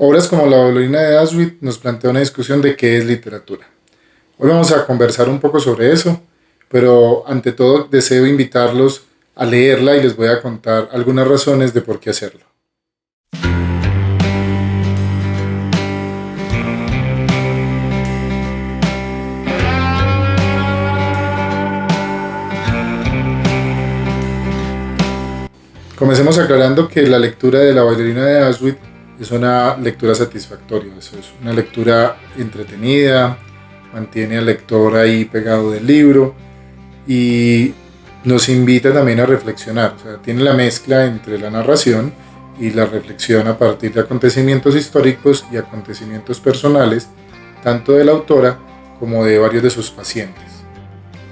Obras como La bailarina de Auschwitz nos plantea una discusión de qué es literatura. Hoy vamos a conversar un poco sobre eso, pero ante todo deseo invitarlos a leerla y les voy a contar algunas razones de por qué hacerlo. Comencemos aclarando que la lectura de La bailarina de Auschwitz es una lectura satisfactoria, es una lectura entretenida, mantiene al lector ahí pegado del libro y nos invita también a reflexionar. O sea, tiene la mezcla entre la narración y la reflexión a partir de acontecimientos históricos y acontecimientos personales, tanto de la autora como de varios de sus pacientes.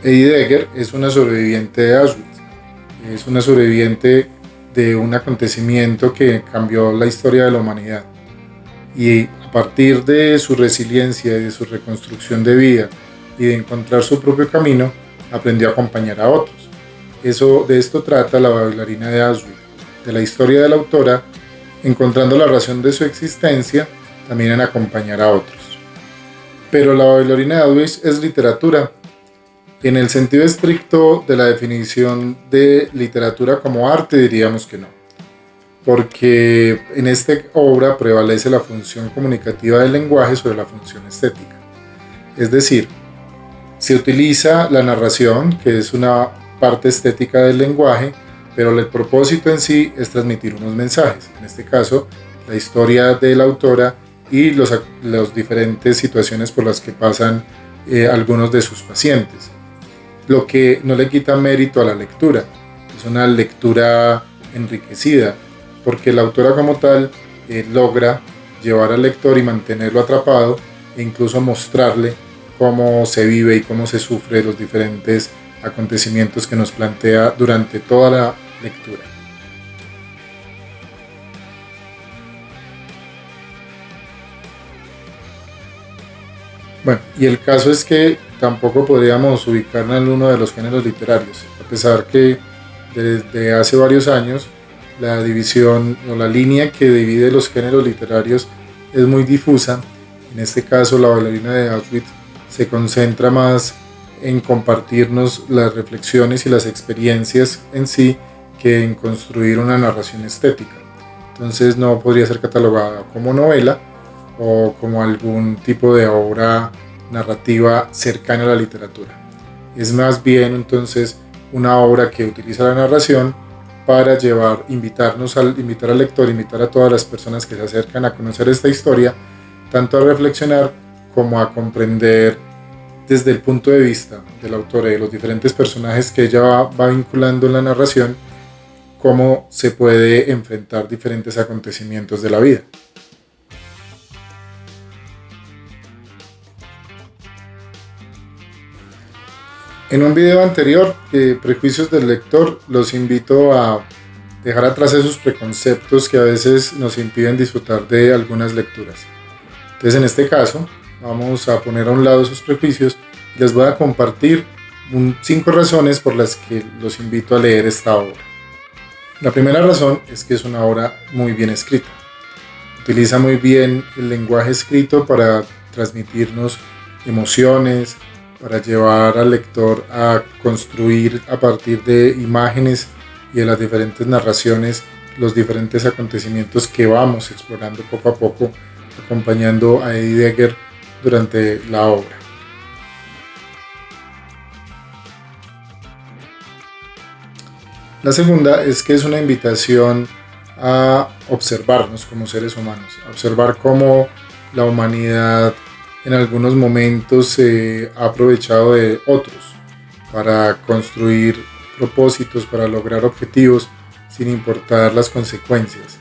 Edith Egger es una sobreviviente de Auschwitz, es una sobreviviente de un acontecimiento que cambió la historia de la humanidad. Y a partir de su resiliencia y de su reconstrucción de vida y de encontrar su propio camino, aprendió a acompañar a otros. De esto trata La bailarina de Auschwitz, de la historia de la autora, encontrando la razón de su existencia también en acompañar a otros. Pero La bailarina de Auschwitz es literatura. En el sentido estricto de la definición de literatura como arte, diríamos que no, porque en esta obra prevalece la función comunicativa del lenguaje sobre la función estética. Es decir, se utiliza la narración, que es una parte estética del lenguaje, pero el propósito en sí es transmitir unos mensajes, en este caso, la historia de la autora y las diferentes situaciones por las que pasan algunos de sus pacientes. Lo que no le quita mérito a la lectura, es una lectura enriquecida, porque la autora como tal logra llevar al lector y mantenerlo atrapado e incluso mostrarle cómo se vive y cómo se sufre los diferentes acontecimientos que nos plantea durante toda la lectura. Bueno, y el caso es que tampoco podríamos ubicarla en uno de los géneros literarios, a pesar que desde hace varios años la división o la línea que divide los géneros literarios es muy difusa. En este caso, La bailarina de Auschwitz se concentra más en compartirnos las reflexiones y las experiencias en sí que en construir una narración estética. Entonces no podría ser catalogada como novela o como algún tipo de obra narrativa cercana a la literatura. Es más bien entonces una obra que utiliza la narración para invitar al lector, invitar a todas las personas que se acercan a conocer esta historia, tanto a reflexionar como a comprender desde el punto de vista del autor y de los diferentes personajes que ella va vinculando en la narración, cómo se puede enfrentar diferentes acontecimientos de la vida. En un video anterior, Prejuicios del lector, los invito a dejar atrás esos preconceptos que a veces nos impiden disfrutar de algunas lecturas. Entonces, en este caso, vamos a poner a un lado esos prejuicios y les voy a compartir 5 razones por las que los invito a leer esta obra. La primera razón es que es una obra muy bien escrita. Utiliza muy bien el lenguaje escrito para transmitirnos emociones, para llevar al lector a construir a partir de imágenes y de las diferentes narraciones los diferentes acontecimientos que vamos explorando poco a poco, acompañando a Edith Egger durante la obra. La segunda es que es una invitación a observarnos como seres humanos, a observar cómo la humanidad en algunos momentos se ha aprovechado de otros para construir propósitos, para lograr objetivos sin importar las consecuencias.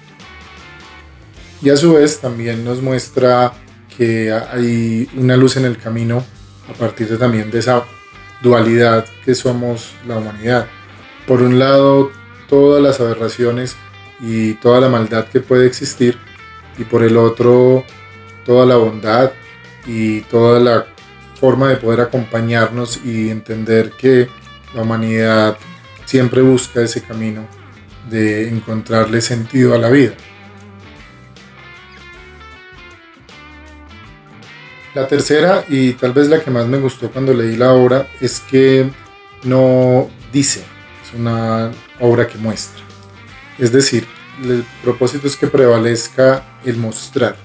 Y a su vez también nos muestra que hay una luz en el camino a partir también de esa dualidad que somos la humanidad. Por un lado, todas las aberraciones y toda la maldad que puede existir, y por el otro, toda la bondad y toda la forma de poder acompañarnos y entender que la humanidad siempre busca ese camino de encontrarle sentido a la vida. La tercera, y tal vez la que más me gustó cuando leí la obra, es que no dice, es una obra que muestra. Es decir, el propósito es que prevalezca el mostrar,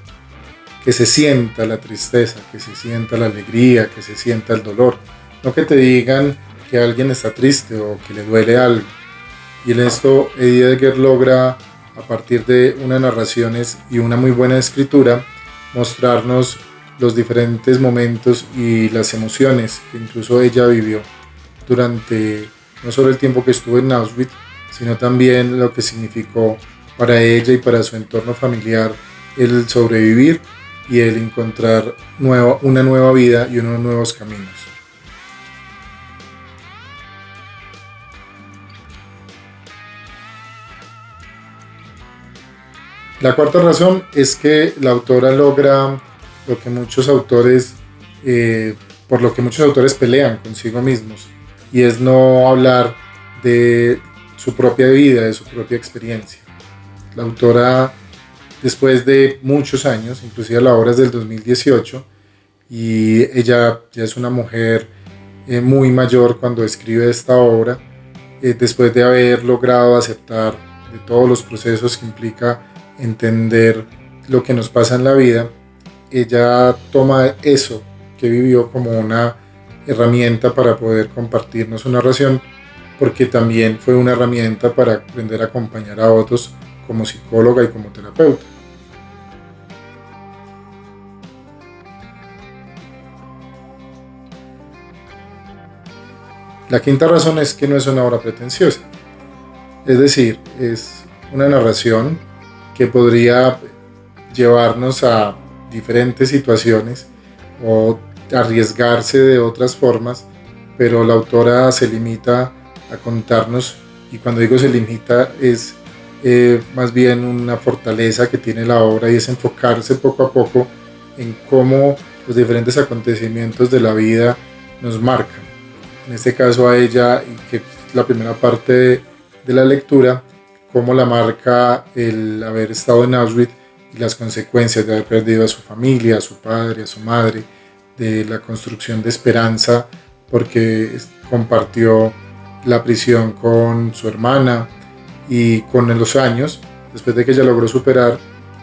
que se sienta la tristeza, que se sienta la alegría, que se sienta el dolor. No que te digan que alguien está triste o que le duele algo. Y en esto Eddie Edgar logra, a partir de unas narraciones y una muy buena escritura, mostrarnos los diferentes momentos y las emociones que incluso ella vivió durante no solo el tiempo que estuvo en Auschwitz, sino también lo que significó para ella y para su entorno familiar el sobrevivir y el encontrar una nueva vida y unos nuevos caminos. La cuarta razón es que la autora logra lo que muchos autores, por lo que muchos autores pelean consigo mismos, y es no hablar de su propia vida, de su propia experiencia. La autora, después de muchos años, inclusive la obra es del 2018, y ella ya es una mujer muy mayor cuando escribe esta obra, después de haber logrado aceptar de todos los procesos que implica entender lo que nos pasa en la vida, ella toma eso que vivió como una herramienta para poder compartirnos su narración, porque también fue una herramienta para aprender a acompañar a otros como psicóloga y como terapeuta. La quinta razón es que no es una obra pretenciosa, es decir, es una narración que podría llevarnos a diferentes situaciones o arriesgarse de otras formas, pero la autora se limita a contarnos, y cuando digo se limita es más bien una fortaleza que tiene la obra, y es enfocarse poco a poco en cómo los diferentes acontecimientos de la vida nos marcan. En este caso a ella, y que es la primera parte de la lectura, cómo la marca el haber estado en Auschwitz y las consecuencias de haber perdido a su familia, a su padre, a su madre, de la construcción de esperanza porque compartió la prisión con su hermana, y con los años, después de que ella logró superar,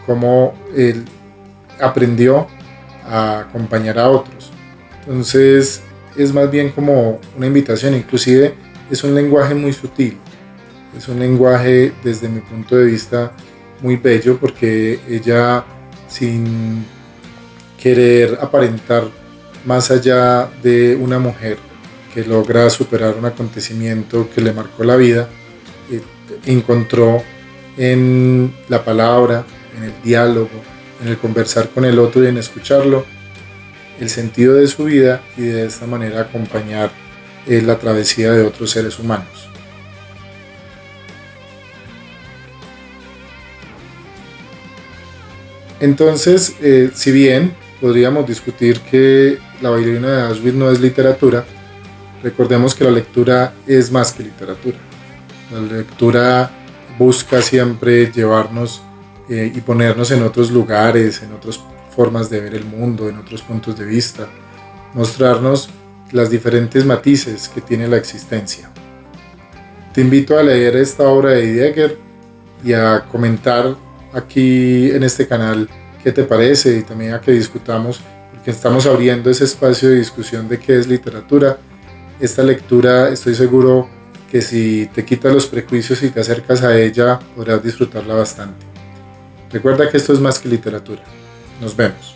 cómo él aprendió a acompañar a otros. Entonces es más bien como una invitación, inclusive es un lenguaje muy sutil, es un lenguaje desde mi punto de vista muy bello, porque ella, sin querer aparentar más allá de una mujer que logra superar un acontecimiento que le marcó la vida, encontró en la palabra, en el diálogo, en el conversar con el otro y en escucharlo, el sentido de su vida, y de esta manera acompañar la travesía de otros seres humanos. Entonces, si bien podríamos discutir que La bailarina de Auschwitz no es literatura, recordemos que la lectura es más que literatura. La lectura busca siempre llevarnos y ponernos en otros lugares, en otras formas de ver el mundo, en otros puntos de vista, mostrarnos las diferentes matices que tiene la existencia. Te invito a leer esta obra de Heidegger y a comentar aquí en este canal qué te parece, y también a que discutamos, porque estamos abriendo ese espacio de discusión de qué es literatura. Esta lectura, estoy seguro que si te quitas los prejuicios y te acercas a ella, podrás disfrutarla bastante. Recuerda que esto es más que literatura. Nos vemos.